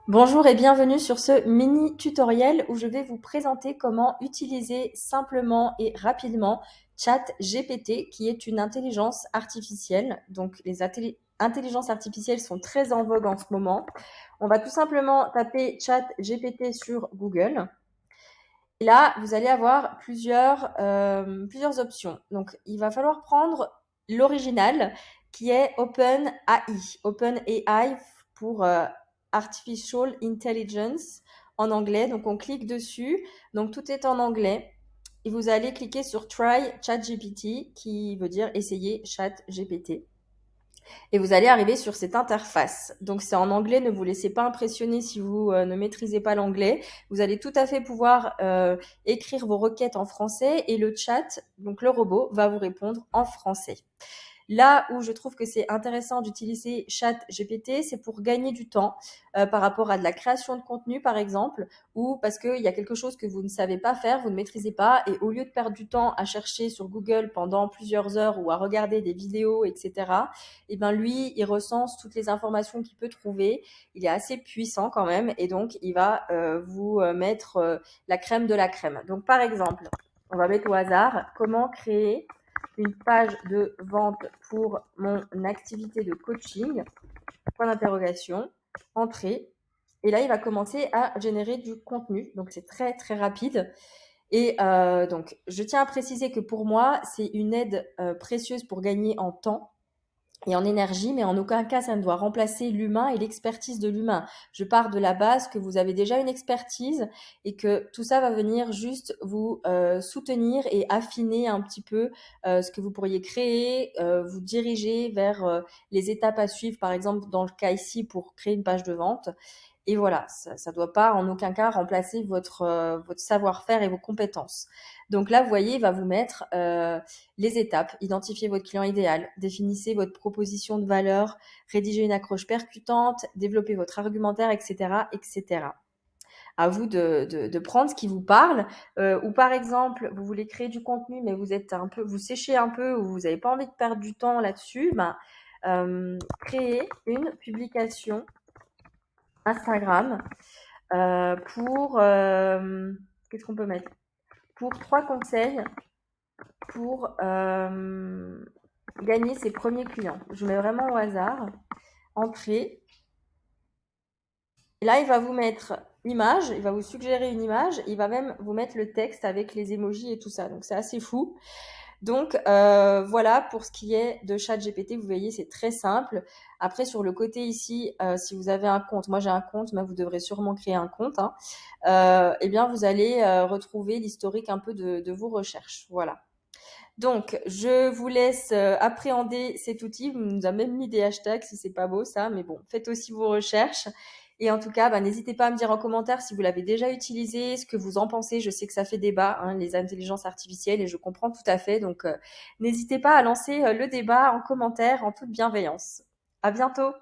Bonjour et bienvenue sur ce mini tutoriel où je vais vous présenter comment utiliser simplement et rapidement ChatGPT qui est une intelligence artificielle. Donc les intelligences artificielles sont très en vogue en ce moment. On va tout simplement taper ChatGPT sur Google. Et là, vous allez avoir plusieurs options. Donc il va falloir prendre l'original qui est OpenAI. OpenAI pour Artificial Intelligence en anglais. Donc on clique dessus. Donc tout est en anglais. Et vous allez cliquer sur Try ChatGPT qui veut dire essayer ChatGPT. Et vous allez arriver sur cette interface. Donc c'est en anglais, ne vous laissez pas impressionner si vous ne maîtrisez pas l'anglais. Vous allez tout à fait pouvoir écrire vos requêtes en français et le chat, donc le robot, va vous répondre en français. Là où je trouve que c'est intéressant d'utiliser ChatGPT, c'est pour gagner du temps par rapport à de la création de contenu, par exemple, ou parce qu'il y a quelque chose que vous ne savez pas faire, vous ne maîtrisez pas, et au lieu de perdre du temps à chercher sur Google pendant plusieurs heures ou à regarder des vidéos, etc., et ben lui, il recense toutes les informations qu'il peut trouver. Il est assez puissant quand même, et donc il va vous mettre la crème de la crème. Donc par exemple, on va mettre au hasard comment créer une page de vente pour mon activité de coaching, point d'interrogation, entrée. Et là, il va commencer à générer du contenu. Donc, c'est très, très rapide. Et donc, je tiens à préciser que pour moi, c'est une aide précieuse pour gagner en temps et en énergie, mais en aucun cas ça ne doit remplacer l'humain et l'expertise de l'humain. Je pars de la base que vous avez déjà une expertise et que tout ça va venir juste vous soutenir et affiner un petit peu ce que vous pourriez créer, vous diriger vers les étapes à suivre, par exemple dans le cas ici pour créer une page de vente. Et voilà, ça doit pas en aucun cas remplacer votre savoir-faire et vos compétences. Donc là, vous voyez, il va vous mettre les étapes, identifier votre client idéal, définissez votre proposition de valeur, rédiger une accroche percutante, développer votre argumentaire, etc., etc. À vous de prendre ce qui vous parle. Ou par exemple, vous voulez créer du contenu, mais vous séchez un peu ou vous n'avez pas envie de perdre du temps là-dessus. Créez une publication Instagram pour qu'est-ce qu'on peut mettre pour 3 conseils pour gagner ses premiers clients. Je mets vraiment au hasard. Entrée. Et là, il va vous mettre l'image, il va vous suggérer une image, il va même vous mettre le texte avec les emojis et tout ça. Donc c'est assez fou. Donc voilà pour ce qui est de ChatGPT, vous voyez c'est très simple. Après sur le côté ici, si vous avez un compte, moi j'ai un compte, mais vous devrez sûrement créer un compte, hein, eh bien vous allez retrouver l'historique un peu de vos recherches. Voilà. Donc, je vous laisse appréhender cet outil. Vous nous a même mis des hashtags, si c'est pas beau ça, mais bon, faites aussi vos recherches. Et en tout cas, n'hésitez pas à me dire en commentaire si vous l'avez déjà utilisé, ce que vous en pensez. Je sais que ça fait débat, hein, les intelligences artificielles, et je comprends tout à fait. Donc, n'hésitez pas à lancer le débat en commentaire en toute bienveillance. À bientôt!